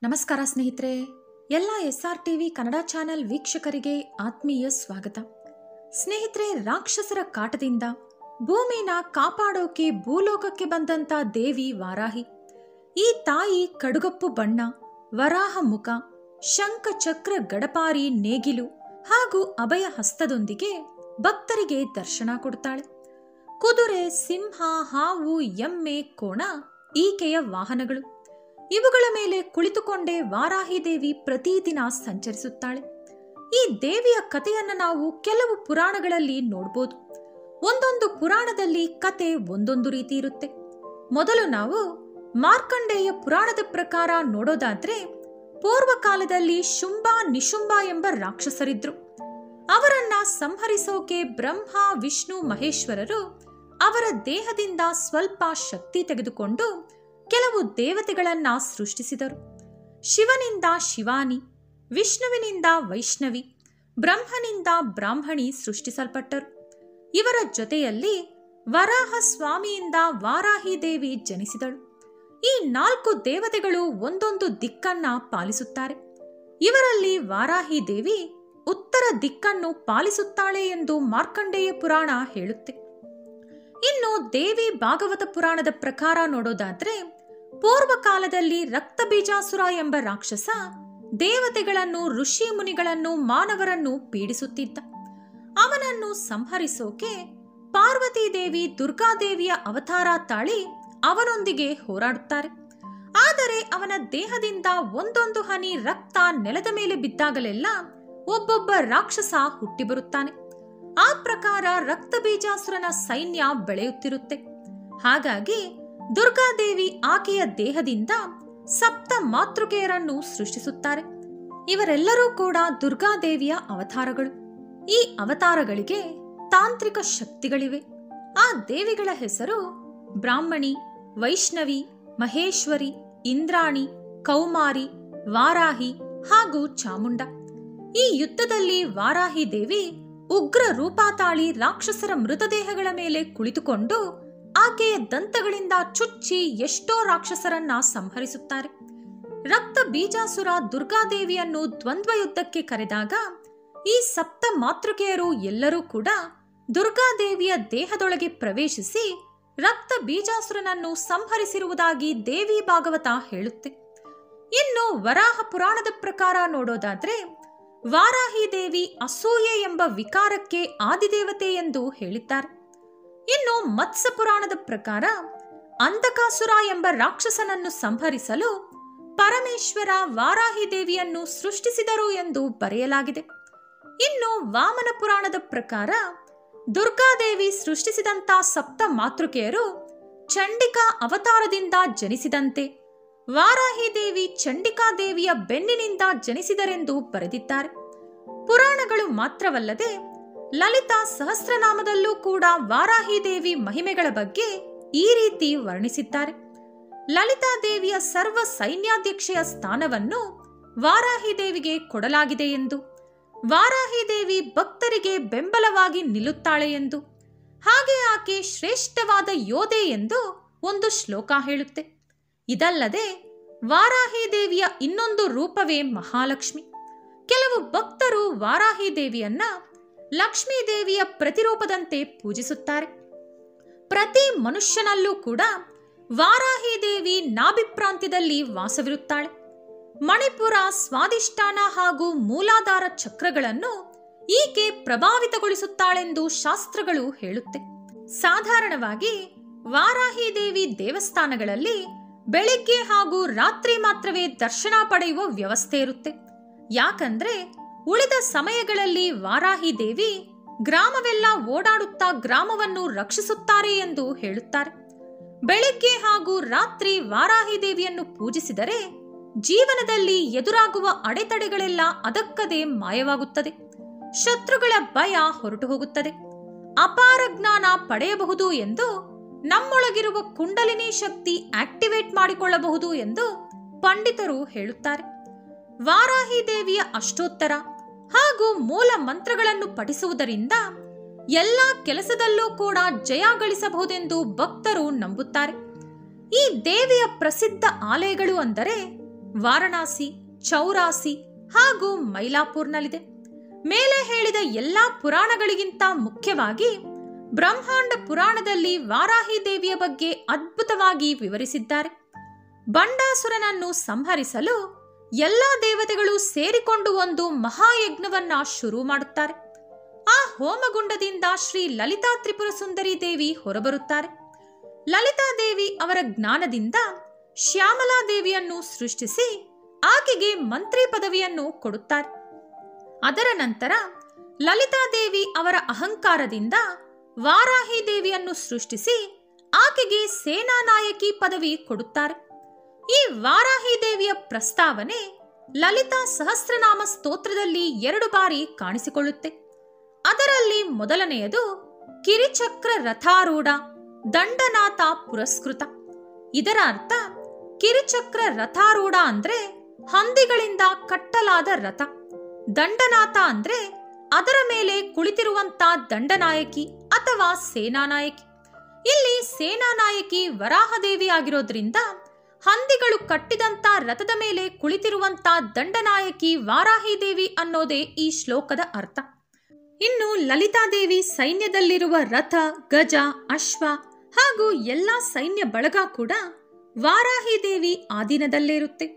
ನಮಸ್ಕಾರ ಸ್ನೇಹಿತರೆ, ಎಲ್ಲ SRTV ಕನ್ನಡ ಚಾನೆಲ್ ವೀಕ್ಷಕರಿಗೆ ಆತ್ಮೀಯ ಸ್ವಾಗತ. ಸ್ನೇಹಿತರೆ, ರಾಕ್ಷಸರ ಕಾಟದಿಂದ ಭೂಮಿನ ಕಾಪಾಡೋಕೆ ಭೂಲೋಕಕ್ಕೆ ಬಂದಂತ ದೇವಿ ವಾರಾಹಿ. ಈ ತಾಯಿ ಕಡುಗಪ್ಪು ಬಣ್ಣ, ವರಾಹ ಮುಖ, ಶಂಖ ಚಕ್ರ ಗಡಪಾರಿ ನೇಗಿಲು ಹಾಗೂ ಅಭಯ ಹಸ್ತದೊಂದಿಗೆ ಭಕ್ತರಿಗೆ ದರ್ಶನ ಕೊಡ್ತಾಳೆ. ಕುದುರೆ, ಸಿಂಹ, ಹಾವು, ಎಮ್ಮೆ, ಕೋಣ ಈಕೆಯ ವಾಹನಗಳು. ಇವುಗಳ ಮೇಲೆ ಕುಳಿತುಕೊಂಡೇ ವಾರಾಹಿ ದೇವಿ ಪ್ರತಿದಿನ ಸಂಚರಿಸುತ್ತಾಳೆ. ಈ ದೇವಿಯ ಕಥೆಯನ್ನು ನಾವು ಕೆಲವು ಪುರಾಣಗಳಲ್ಲಿ ನೋಡಬಹುದು. ಒಂದೊಂದು ಪುರಾಣದಲ್ಲಿ ಕತೆ ಒಂದೊಂದು ರೀತಿ ಇರುತ್ತೆ. ಮೊದಲು ನಾವು ಮಾರ್ಕಂಡೇಯ ಪುರಾಣದ ಪ್ರಕಾರ ನೋಡೋದಾದ್ರೆ, ಪೂರ್ವಕಾಲದಲ್ಲಿ ಶುಂಭ ನಿಶುಂಭ ಎಂಬ ರಾಕ್ಷಸರಿದ್ರು. ಅವರನ್ನ ಸಂಹರಿಸೋಕೆ ಬ್ರಹ್ಮ, ವಿಷ್ಣು, ಮಹೇಶ್ವರರು ಅವರ ದೇಹದಿಂದ ಸ್ವಲ್ಪ ಶಕ್ತಿ ತೆಗೆದುಕೊಂಡು ಕೆಲವು ದೇವತೆಗಳನ್ನ ಸೃಷ್ಟಿಸಿದರು. ಶಿವನಿಂದ ಶಿವಾನಿ, ವಿಷ್ಣುವಿನಿಂದ ವೈಷ್ಣವಿ, ಬ್ರಹ್ಮನಿಂದ ಬ್ರಾಹ್ಮಣಿ ಸೃಷ್ಟಿಸಲ್ಪಟ್ಟರು. ಇವರ ಜೊತೆಯಲ್ಲಿ ವರಾಹ ಸ್ವಾಮಿಯಿಂದ ವಾರಾಹಿ ದೇವಿ ಜನಿಸಿದಳು. ಈ 4 ದೇವತೆಗಳು ಒಂದೊಂದು ದಿಕ್ಕನ್ನ ಪಾಲಿಸುತ್ತಾರೆ. ಇವರಲ್ಲಿ ವಾರಾಹಿ ದೇವಿ ಉತ್ತರ ದಿಕ್ಕನ್ನು ಪಾಲಿಸುತ್ತಾಳೆ ಎಂದು ಮಾರ್ಕಂಡೇಯ ಪುರಾಣ ಹೇಳುತ್ತೆ. ಇನ್ನು ದೇವಿ ಭಾಗವತ ಪುರಾಣದ ಪ್ರಕಾರ ನೋಡೋದಾದ್ರೆ, ಪೂರ್ವಕಾಲದಲ್ಲಿ ರಕ್ತಬೀಜಾಸುರ ಎಂಬ ರಾಕ್ಷಸ ದೇವತೆಗಳನ್ನು, ಋಷಿ ಮುನಿಗಳನ್ನು, ಮಾನವರನ್ನು ಪೀಡಿಸುತ್ತಿದ್ದ. ಅವನನ್ನು ಸಂಹರಿಸೋಕೆ ಪಾರ್ವತಿ ದೇವಿ ದುರ್ಗಾದೇವಿಯ ಅವತಾರ ತಾಳಿ ಅವನೊಂದಿಗೆ ಹೋರಾಡುತ್ತಾರೆ. ಆದರೆ ಅವನ ದೇಹದಿಂದ ಒಂದೊಂದು ಹನಿ ರಕ್ತ ನೆಲದ ಮೇಲೆ ಬಿದ್ದಾಗಲೆಲ್ಲ ಒಬ್ಬೊಬ್ಬ ರಾಕ್ಷಸ ಹುಟ್ಟಿ ಬರುತ್ತಾನೆ. ಆ ಪ್ರಕಾರ ರಕ್ತಬೀಜಾಸುರನ ಸೈನ್ಯ ಬೆಳೆಯುತ್ತಿರುತ್ತೆ. ಹಾಗಾಗಿ ದುರ್ಗಾದೇವಿ ಆಕೆಯ ದೇಹದಿಂದ ಸಪ್ತ ಮಾತೃಕೆಯರನ್ನು ಸೃಷ್ಟಿಸುತ್ತಾರೆ. ಇವರೆಲ್ಲರೂ ಕೂಡ ದುರ್ಗಾದೇವಿಯ ಅವತಾರಗಳು. ಈ ಅವತಾರಗಳಿಗೆ ತಾಂತ್ರಿಕ ಶಕ್ತಿಗಳಿವೆ. ಆ ದೇವಿಗಳ ಹೆಸರು ಬ್ರಾಹ್ಮಣಿ, ವೈಷ್ಣವಿ, ಮಹೇಶ್ವರಿ, ಇಂದ್ರಾಣಿ, ಕೌಮಾರಿ, ವಾರಾಹಿ ಹಾಗೂ ಚಾಮುಂಡ. ಈ ಯುದ್ಧದಲ್ಲಿ ವಾರಾಹಿ ದೇವಿ ಉಗ್ರ ರೂಪ ತಾಳಿ ರಾಕ್ಷಸರ ಮೃತದೇಹಗಳ ಮೇಲೆ ಕುಳಿತುಕೊಂಡು ಆಕೆಯ ದಂತಗಳಿಂದ ಚುಚ್ಚಿ ಎಷ್ಟೋ ರಾಕ್ಷಸರನ್ನ ಸಂಹರಿಸುತ್ತಾರೆ. ರಕ್ತ ಬೀಜಾಸುರ ದುರ್ಗಾದೇವಿಯನ್ನು ದ್ವಂದ್ವ ಯುದ್ಧಕ್ಕೆ ಕರೆದಾಗ ಈ ಸಪ್ತ ಮಾತೃಕೆಯರು ಎಲ್ಲರೂ ಕೂಡ ದುರ್ಗಾದೇವಿಯ ದೇಹದೊಳಗೆ ಪ್ರವೇಶಿಸಿ ರಕ್ತ ಬೀಜಾಸುರನನ್ನು ಸಂಹರಿಸಿರುವುದಾಗಿ ದೇವಿ ಭಾಗವತ ಹೇಳುತ್ತೆ. ಇನ್ನು ವರಾಹ ಪುರಾಣದ ಪ್ರಕಾರ ನೋಡೋದಾದ್ರೆ, ವಾರಾಹಿ ದೇವಿ ಅಸೂಯೆ ಎಂಬ ವಿಕಾರಕ್ಕೆ ಆದಿದೇವತೆ ಎಂದು ಹೇಳಿದ್ದಾರೆ. ಇನ್ನು ಮತ್ಸ್ಯ ಪುರಾಣದ ಪ್ರಕಾರ ಅಂಧಕಾಸುರ ಎಂಬ ರಾಕ್ಷಸನನ್ನು ಸಂಹರಿಸಲು ಪರಮೇಶ್ವರ ವಾರಾಹಿ ದೇವಿಯನ್ನು ಸೃಷ್ಟಿಸಿದರು ಎಂದು ಬರೆಯಲಾಗಿದೆ. ಇನ್ನು ವಾಮನ ಪುರಾಣದ ಪ್ರಕಾರ ದುರ್ಗಾದೇವಿ ಸೃಷ್ಟಿಸಿದಂತ ಸಪ್ತ ಮಾತೃಕೆಯರು ಚಂಡಿಕಾ ಅವತಾರದಿಂದ ಜನಿಸಿದಂತೆ ವಾರಾಹಿ ದೇವಿ ಚಂಡಿಕಾ ದೇವಿಯ ಬೆನ್ನಿನಿಂದ ಜನಿಸಿದರೆಂದು ಬರೆದಿದ್ದಾರೆ. ಪುರಾಣಗಳು ಮಾತ್ರವಲ್ಲದೆ ಲಲಿತಾ ಸಹಸ್ರನಾಮದಲ್ಲೂ ಕೂಡ ವಾರಾಹಿ ದೇವಿ ಮಹಿಮೆಗಳ ಬಗ್ಗೆ ಈ ರೀತಿ ವರ್ಣಿಸಿದ್ದಾರೆ. ಲಲಿತಾ ದೇವಿಯ ಸರ್ವ ಸೈನ್ಯಾಧ್ಯಕ್ಷೆಯ ಸ್ಥಾನವನ್ನು ವಾರಾಹಿ ದೇವಿಗೆ ಕೊಡಲಾಗಿದೆ ಎಂದು, ವಾರಾಹಿ ದೇವಿ ಭಕ್ತರಿಗೆ ಬೆಂಬಲವಾಗಿ ನಿಲ್ಲುತ್ತಾಳೆ ಎಂದು, ಹಾಗೆ ಆಕೆ ಶ್ರೇಷ್ಠವಾದ ಯೋಧೆ ಎಂದು ಒಂದು ಶ್ಲೋಕ ಹೇಳುತ್ತೆ. ಇದಲ್ಲದೆ ವಾರಾಹಿ ದೇವಿಯ ಇನ್ನೊಂದು ರೂಪವೇ ಮಹಾಲಕ್ಷ್ಮಿ. ಕೆಲವು ಭಕ್ತರು ವಾರಾಹಿ ದೇವಿಯನ್ನ ಲಕ್ಷ್ಮೀ ದೇವಿಯ ಪ್ರತಿರೂಪದಂತೆ ಪೂಜಿಸುತ್ತಾರೆ. ಪ್ರತಿ ಮನುಷ್ಯನಲ್ಲೂ ಕೂಡ ವಾರಾಹಿ ದೇವಿ ನಾಭಿಪ್ರಾಂತ್ಯದಲ್ಲಿ ವಾಸವಿರುತ್ತಾಳೆ. ಮಣಿಪುರ, ಸ್ವಾದಿಷ್ಠಾನ ಹಾಗೂ ಮೂಲಾಧಾರ ಚಕ್ರಗಳನ್ನು ಈಕೆ ಪ್ರಭಾವಿತಗೊಳಿಸುತ್ತಾಳೆಂದು ಶಾಸ್ತ್ರಗಳು ಹೇಳುತ್ತೆ. ಸಾಧಾರಣವಾಗಿ ವಾರಾಹಿ ದೇವಿ ದೇವಸ್ಥಾನಗಳಲ್ಲಿ ಬೆಳಿಗ್ಗೆ ಹಾಗೂ ರಾತ್ರಿ ಮಾತ್ರವೇ ದರ್ಶನ ಪಡೆಯುವ ವ್ಯವಸ್ಥೆ ಇರುತ್ತೆ. ಯಾಕಂದ್ರೆ ಉಳಿದ ಸಮಯಗಳಲ್ಲಿ ವಾರಾಹಿ ದೇವಿ ಗ್ರಾಮವೆಲ್ಲ ಓಡಾಡುತ್ತಾ ಗ್ರಾಮವನ್ನು ರಕ್ಷಿಸುತ್ತಾರೆ ಎಂದು ಹೇಳುತ್ತಾರೆ. ಬೆಳಿಗ್ಗೆ ಹಾಗೂ ರಾತ್ರಿ ವಾರಾಹಿ ದೇವಿಯನ್ನು ಪೂಜಿಸಿದರೆ ಜೀವನದಲ್ಲಿ ಎದುರಾಗುವ ಅಡೆತಡೆಗಳೆಲ್ಲ ಅದಕ್ಕದೇ ಮಾಯವಾಗುತ್ತದೆ. ಶತ್ರುಗಳ ಭಯ ಹೊರಟು ಹೋಗುತ್ತದೆ. ಅಪಾರ ಜ್ಞಾನ ಪಡೆಯಬಹುದು ಎಂದು, ನಮ್ಮೊಳಗಿರುವ ಕುಂಡಲಿನಿ ಶಕ್ತಿ ಆಕ್ಟಿವೇಟ್ ಮಾಡಿಕೊಳ್ಳಬಹುದು ಎಂದು ಪಂಡಿತರು ಹೇಳುತ್ತಾರೆ. ವಾರಾಹಿ ದೇವಿಯ ಅಷ್ಟೋತ್ತರ ಹಾಗೂ ಮೂಲ ಮಂತ್ರಗಳನ್ನು ಪಠಿಸುವುದರಿಂದ ಎಲ್ಲ ಕೆಲಸದಲ್ಲೂ ಕೂಡ ಜಯ ಗಳಿಸಬಹುದೆಂದು ಭಕ್ತರು ನಂಬುತ್ತಾರೆ. ಈ ದೇವಿಯ ಪ್ರಸಿದ್ಧ ಆಲಯಗಳು ಅಂದರೆ ವಾರಣಾಸಿ, ಚೌರಾಸಿ ಹಾಗೂ ಮೈಲಾಪುರ್ನಲ್ಲಿದೆ. ಮೇಲೆ ಹೇಳಿದ ಎಲ್ಲಾ ಪುರಾಣಗಳಿಗಿಂತ ಮುಖ್ಯವಾಗಿ ಬ್ರಹ್ಮಾಂಡ ಪುರಾಣದಲ್ಲಿ ವಾರಾಹಿ ದೇವಿಯ ಬಗ್ಗೆ ಅದ್ಭುತವಾಗಿ ವಿವರಿಸಿದ್ದಾರೆ. ಬಂಡಾಸುರನನ್ನು ಸಂಹರಿಸಲು ಎಲ್ಲಾ ದೇವತೆಗಳು ಸೇರಿಕೊಂಡು ಒಂದು ಮಹಾಯಜ್ಞವನ್ನ ಶುರು ಮಾಡುತ್ತಾರೆ. ಆ ಹೋಮಗುಂಡದಿಂದ ಶ್ರೀ ಲಲಿತಾ ತ್ರಿಪುರ ಸುಂದರಿ ದೇವಿ ಹೊರಬರುತ್ತಾರೆ. ಲಲಿತಾ ದೇವಿ ಅವರ ಜ್ಞಾನದಿಂದ ಶ್ಯಾಮಲಾ ದೇವಿಯನ್ನು ಸೃಷ್ಟಿಸಿ ಆಕೆಗೆ ಮಂತ್ರಿ ಪದವಿಯನ್ನು ಕೊಡುತ್ತಾರೆ. ಅದರ ನಂತರ ಲಲಿತಾ ದೇವಿ ಅವರ ಅಹಂಕಾರದಿಂದ ವಾರಾಹಿ ದೇವಿಯನ್ನು ಸೃಷ್ಟಿಸಿ ಆಕೆಗೆ ಸೇನಾನಾಯಕಿ ಪದವಿ ಕೊಡುತ್ತಾರೆ. ಈ ವಾರಾಹಿ ದೇವಿಯ ಪ್ರಸ್ತಾವನೆ ಲಲಿತಾ ಸಹಸ್ರನಾಮ ಸ್ತೋತ್ರದಲ್ಲಿ 2 ಬಾರಿ ಕಾಣಿಸಿಕೊಳ್ಳುತ್ತೆ. ಅದರಲ್ಲಿ ಮೊದಲನೆಯದು ಕಿರಿಚಕ್ರ ರಥಾರೂಢ ದಂಡನಾಥ ಪುರಸ್ಕೃತ. ಇದರ ಅರ್ಥ ಕಿರಿಚಕ್ರ ರಥಾರೂಢ ಅಂದ್ರೆ ಹಂದಿಗಳಿಂದ ಕಟ್ಟಲಾದ ರಥ, ದಂಡನಾಥ ಅಂದ್ರೆ ಅದರ ಮೇಲೆ ಕುಳಿತಿರುವಂತ ದಂಡನಾಯಕಿ ಅಥವಾ ಸೇನಾನಾಯಕಿ. ಇಲ್ಲಿ ಸೇನಾನಾಯಕಿ ವರಾಹದೇವಿ ಆಗಿರೋದ್ರಿಂದ ಹಂದಿಗಳು ಕಟ್ಟಿದಂತ ರಥದ ಮೇಲೆ ಕುಳಿತಿರುವಂತ ದಂಡನಾಯಕಿ ವಾರಾಹಿ ದೇವಿ ಅನ್ನೋದೇ ಈ ಶ್ಲೋಕದ ಅರ್ಥ. ಇನ್ನು ಲಲಿತಾದೇವಿ ಸೈನ್ಯದಲ್ಲಿರುವ ರಥ, ಗಜ, ಅಶ್ವ ಹಾಗೂ ಎಲ್ಲಾ ಸೈನ್ಯ ಬಳಗ ಕೂಡ ವಾರಾಹಿ ದೇವಿ ಆಧೀನದಲ್ಲೇ ಇರುತ್ತೆ.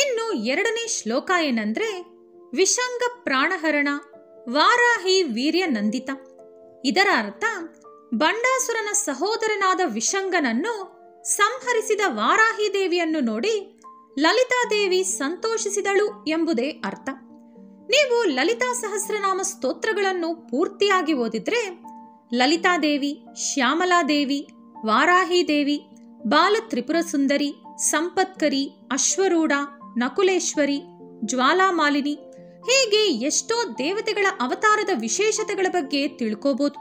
ಇನ್ನು 2ನೇ ಶ್ಲೋಕ ಏನಂದ್ರೆ ವಿಷಂಗ ಪ್ರಾಣಹರಣ ವಾರಾಹಿ ವೀರ್ಯ ನಂದಿತ. ಇದರ ಅರ್ಥ ಬಂಡಾಸುರನ ಸಹೋದರನಾದ ವಿಷಂಗನನ್ನು ಸಂಹರಿಸಿದ ವಾರಾಹಿ ದೇವಿಯನ್ನು ನೋಡಿ ಲಲಿತಾದೇವಿ ಸಂತೋಷಿಸಿದಳು ಎಂಬುದೇ ಅರ್ಥ. ನೀವು ಲಲಿತಾ ಸಹಸ್ರನಾಮ ಸ್ತೋತ್ರಗಳನ್ನು ಪೂರ್ತಿಯಾಗಿ ಓದಿದ್ರೆ ಲಲಿತಾದೇವಿ, ಶ್ಯಾಮಲಾದೇವಿ, ವಾರಾಹಿ ದೇವಿ, ಬಾಲ ತ್ರಿಪುರ ಸುಂದರಿ, ಸಂಪತ್ಕರಿ, ಅಶ್ವರೂಢ, ನಕುಲೇಶ್ವರಿ, ಜ್ವಾಲಾಮಾಲಿನಿ ಹೀಗೆ ಎಷ್ಟೋ ದೇವತೆಗಳ ಅವತಾರದ ವಿಶೇಷತೆಗಳ ಬಗ್ಗೆ ತಿಳ್ಕೋಬಹುದು.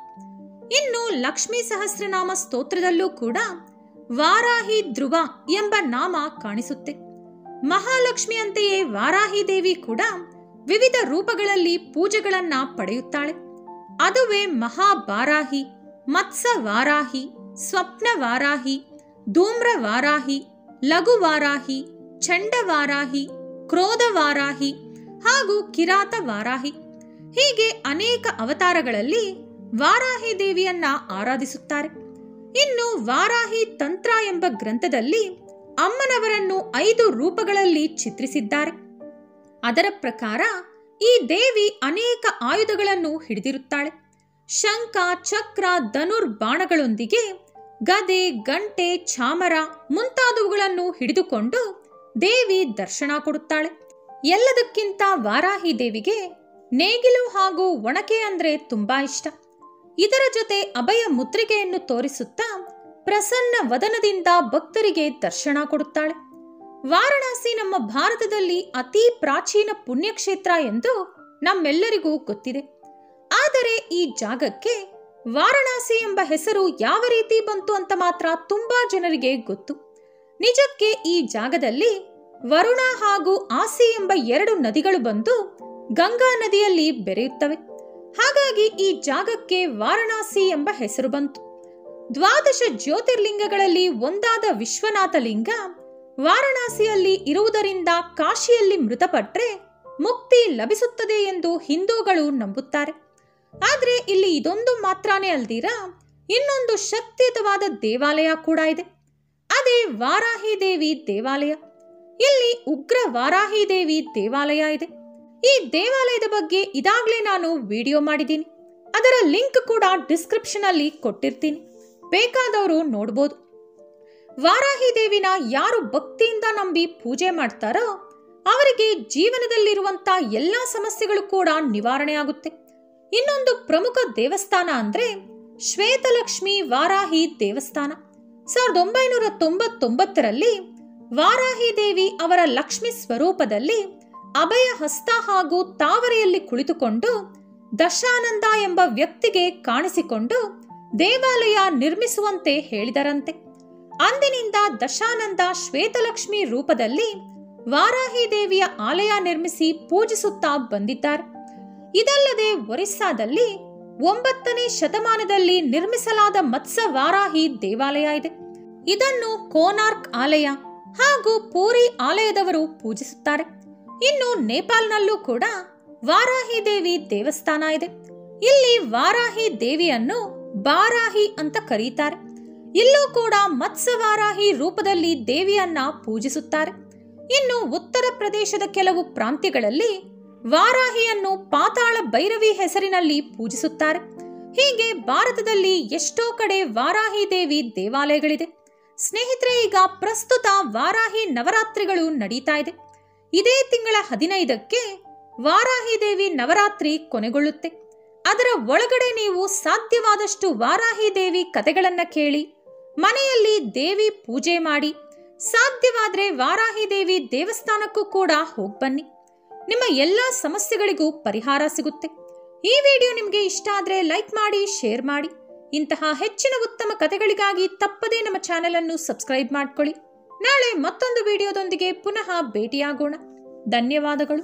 ಇನ್ನು ಲಕ್ಷ್ಮೀ ಸಹಸ್ರನಾಮ ಸ್ತೋತ್ರದಲ್ಲೂ ಕೂಡ ವಾರಾಹಿ ಧ್ರುವ ಎಂಬ ನಾಮ ಕಾಣಿಸುತ್ತೆ. ಮಹಾಲಕ್ಷ್ಮಿಯಂತೆಯೇ ವಾರಾಹಿ ದೇವಿ ಕೂಡ ವಿವಿಧ ರೂಪಗಳಲ್ಲಿ ಪೂಜೆಗಳನ್ನ ಪಡೆಯುತ್ತಾಳೆ. ಅದುವೇ ಮಹಾವಾರಾಹಿ, ಮತ್ಸ ವಾರಾಹಿ, ಸ್ವಪ್ನ ವಾರಾಹಿ, ಧೂಮ್ರ ವಾರಾಹಿ, ಲಘು ವಾರಾಹಿ, ಚಂಡ ವಾರಾಹಿ, ಕ್ರೋಧ ವಾರಾಹಿ ಹಾಗೂ ಕಿರಾತ ವಾರಾಹಿ ಹೀಗೆ ಅನೇಕ ಅವತಾರಗಳಲ್ಲಿ ವಾರಾಹಿ ದೇವಿಯನ್ನ ಆರಾಧಿಸುತ್ತಾರೆ. ಇನ್ನು ವಾರಾಹಿ ತಂತ್ರ ಎಂಬ ಗ್ರಂಥದಲ್ಲಿ ಅಮ್ಮನವರನ್ನು 5 ರೂಪಗಳಲ್ಲಿ ಚಿತ್ರಿಸಿದ್ದಾರೆ. ಅದರ ಪ್ರಕಾರ ಈ ದೇವಿ ಅನೇಕ ಆಯುಧಗಳನ್ನು ಹಿಡಿದಿರುತ್ತಾಳೆ. ಶಂಖ, ಚಕ್ರ, ಧನುರ್ಬಾಣಗಳೊಂದಿಗೆ ಗದೆ, ಗಂಟೆ, ಚಾಮರ ಮುಂತಾದವುಗಳನ್ನು ಹಿಡಿದುಕೊಂಡು ದೇವಿ ದರ್ಶನ ಕೊಡುತ್ತಾಳೆ. ಎಲ್ಲದಕ್ಕಿಂತ ವಾರಾಹಿ ದೇವಿಗೆ ನೇಗಿಲು ಹಾಗೂ ಒಣಕೆ ಅಂದ್ರೆ ತುಂಬಾ ಇಷ್ಟ. ಇದರ ಜೊತೆ ಅಭಯ ಮುದ್ರಿಕೆಯನ್ನು ತೋರಿಸುತ್ತಾ ಪ್ರಸನ್ನ ವದನದಿಂದ ಭಕ್ತರಿಗೆ ದರ್ಶನ ಕೊಡುತ್ತಾಳೆ. ವಾರಣಾಸಿ ನಮ್ಮ ಭಾರತದಲ್ಲಿ ಅತಿ ಪ್ರಾಚೀನ ಪುಣ್ಯಕ್ಷೇತ್ರ ಎಂದು ನಮ್ಮೆಲ್ಲರಿಗೂ ಗೊತ್ತಿದೆ. ಆದರೆ ಈ ಜಾಗಕ್ಕೆ ವಾರಣಾಸಿ ಎಂಬ ಹೆಸರು ಯಾವ ರೀತಿ ಬಂತು ಅಂತ ಮಾತ್ರ ತುಂಬಾ ಜನರಿಗೆ ಗೊತ್ತು. ನಿಜಕ್ಕೆ ಈ ಜಾಗದಲ್ಲಿ ವರುಣ ಹಾಗೂ ಆಸಿ ಎಂಬ 2 ನದಿಗಳು ಬಂದು ಗಂಗಾ ನದಿಯಲ್ಲಿ ಬೆರೆಯುತ್ತವೆ. ಹಾಗಾಗಿ ಈ ಜಾಗಕ್ಕೆ ವಾರಣಾಸಿ ಎಂಬ ಹೆಸರು ಬಂತು. 12 ಜ್ಯೋತಿರ್ಲಿಂಗಗಳಲ್ಲಿ ಒಂದಾದ ವಿಶ್ವನಾಥ ಲಿಂಗ ವಾರಣಾಸಿಯಲ್ಲಿ ಇರುವುದರಿಂದ ಕಾಶಿಯಲ್ಲಿ ಮೃತಪಟ್ಟರೆ ಮುಕ್ತಿ ಲಭಿಸುತ್ತದೆ ಎಂದು ಹಿಂದೂಗಳು ನಂಬುತ್ತಾರೆ. ಆದ್ರೆ ಇಲ್ಲಿ ಇದೊಂದು ಮಾತ್ರನೇ ಅಲ್ದಿರಾ ಇನ್ನೊಂದು ಶಕ್ತಿಯುತವಾದ ದೇವಾಲಯ ಕೂಡ ಇದೆ. ಅದೇ ವಾರಾಹಿ ದೇವಿ ದೇವಾಲಯ. ಇಲ್ಲಿ ಉಗ್ರ ವಾರಾಹಿ ದೇವಿ ದೇವಾಲಯ ಇದೆ. ಈ ದೇವಾಲಯದ ಬಗ್ಗೆ ಇದಾಗಲೇ ನಾನು ವಿಡಿಯೋ ಮಾಡಿದ್ದೀನಿ. ಅದರ ಲಿಂಕ್ ಕೂಡ ಡಿಸ್ಕ್ರಿಪ್ಷನ್ ಅಲ್ಲಿ ಕೊಟ್ಟಿರ್ತೀನಿ, ಬೇಕಾದವರು ನೋಡ್ಬೋದು. ವಾರಾಹಿ ದೇವಿನ ಯಾರು ಭಕ್ತಿಯಿಂದ ನಂಬಿ ಪೂಜೆ ಮಾಡ್ತಾರೋ ಅವರಿಗೆ ಜೀವನದಲ್ಲಿರುವಂತ ಎಲ್ಲಾ ಸಮಸ್ಯೆಗಳು ಕೂಡ ನಿವಾರಣೆ ಆಗುತ್ತೆ. ಇನ್ನೊಂದು ಪ್ರಮುಖ ದೇವಸ್ಥಾನ ಅಂದ್ರೆ ಶ್ವೇತಲಕ್ಷ್ಮಿ ವಾರಾಹಿ ದೇವಸ್ಥಾನ. 1999ರಲ್ಲಿ ವಾರಾಹಿ ದೇವಿ ಅವರ ಲಕ್ಷ್ಮಿ ಸ್ವರೂಪದಲ್ಲಿ ಅಭಯ ಹಸ್ತ ಹಾಗೂ ತಾವರೆಯಲ್ಲಿ ಕುಳಿತುಕೊಂಡು ದಶಾನಂದ ಎಂಬ ವ್ಯಕ್ತಿಗೆ ಕಾಣಿಸಿಕೊಂಡು ದೇವಾಲಯ ನಿರ್ಮಿಸುವಂತೆ ಹೇಳಿದರಂತೆ. ಅಂದಿನಿಂದ ದಶಾನಂದ ಶ್ವೇತಲಕ್ಷ್ಮಿ ರೂಪದಲ್ಲಿ ವಾರಾಹಿ ದೇವಿಯ ಆಲಯ ನಿರ್ಮಿಸಿ ಪೂಜಿಸುತ್ತಾ ಬಂದಿದ್ದಾರೆ. ಇದಲ್ಲದೆ ಒರಿಸ್ಸಾದಲ್ಲಿ 9ನೇ ಶತಮಾನದಲ್ಲಿ ನಿರ್ಮಿಸಲಾದ ಮತ್ಸ ವಾರಾಹಿ ದೇವಾಲಯ ಇದೆ. ಇದನ್ನು ಕೋನಾರ್ಕ್ ಆಲಯ, ಹಾಗೂ ಪೂರಿ ಆಲಯದವರು ಪೂಜಿಸುತ್ತಾರೆ. ಇನ್ನು ನೇಪಾಲ್ನಲ್ಲೂ ಕೂಡ ವಾರಾಹಿ ದೇವಿ ದೇವಸ್ಥಾನ ಇದೆ. ಇಲ್ಲಿ ವಾರಾಹಿ ದೇವಿಯನ್ನು ಬಾರಾಹಿ ಅಂತ ಕರೀತಾರೆ. ಇಲ್ಲೂ ಕೂಡ ಮತ್ಸ್ಯವಾರಾಹಿ ರೂಪದಲ್ಲಿ ದೇವಿಯನ್ನ ಪೂಜಿಸುತ್ತಾರೆ. ಇನ್ನು ಉತ್ತರ ಪ್ರದೇಶದ ಕೆಲವು ಪ್ರಾಂತ್ಯಗಳಲ್ಲಿ ವಾರಾಹಿಯನ್ನು ಪಾತಾಳ ಭೈರವಿ ಹೆಸರಿನಲ್ಲಿ ಪೂಜಿಸುತ್ತಾರೆ. ಹೀಗೆ ಭಾರತದಲ್ಲಿ ಎಷ್ಟೋ ಕಡೆ ವಾರಾಹಿ ದೇವಿ ದೇವಾಲಯಗಳಿದೆ. ಸ್ನೇಹಿತರೆ, ಈಗ ಪ್ರಸ್ತುತ ವಾರಾಹಿ ನವರಾತ್ರಿಗಳು ನಡೀತಾ ಇದೆ. ಇದೇ ತಿಂಗಳ 15ಕ್ಕೆ ವಾರಾಹಿ ದೇವಿ ನವರಾತ್ರಿ ಕೊನೆಗೊಳ್ಳುತ್ತೆ. ಅದರ ಒಳಗಡೆ ನೀವು ಸಾಧ್ಯವಾದಷ್ಟು ವಾರಾಹಿ ದೇವಿ ಕಥೆಗಳನ್ನ ಕೇಳಿ ಮನೆಯಲ್ಲಿ ದೇವಿ ಪೂಜೆ ಮಾಡಿ, ಸಾಧ್ಯವಾದ್ರೆ ವಾರಾಹಿ ದೇವಿ ದೇವಸ್ಥಾನಕ್ಕೂ ಕೂಡ ಹೋಗ್ಬನ್ನಿ. ನಿಮ್ಮ ಎಲ್ಲಾ ಸಮಸ್ಯೆಗಳಿಗೂ ಪರಿಹಾರ ಸಿಗುತ್ತೆ. ಈ ವಿಡಿಯೋ ನಿಮಗೆ ಇಷ್ಟ ಆದ್ರೆ ಲೈಕ್ ಮಾಡಿ, ಶೇರ್ ಮಾಡಿ. ಇಂತಹ ಹೆಚ್ಚಿನ ಉತ್ತಮ ಕಥೆಗಳಿಗಾಗಿ ತಪ್ಪದೇ ನಮ್ಮ ಚಾನೆಲ್ ಅನ್ನು ಸಬ್ಸ್ಕ್ರೈಬ್ ಮಾಡ್ಕೊಳ್ಳಿ. ನಾಳೆ ಮತ್ತೊಂದು ವಿಡಿಯೋದೊಂದಿಗೆ ಪುನಃ ಭೇಟಿಯಾಗೋಣ. ಧನ್ಯವಾದಗಳು.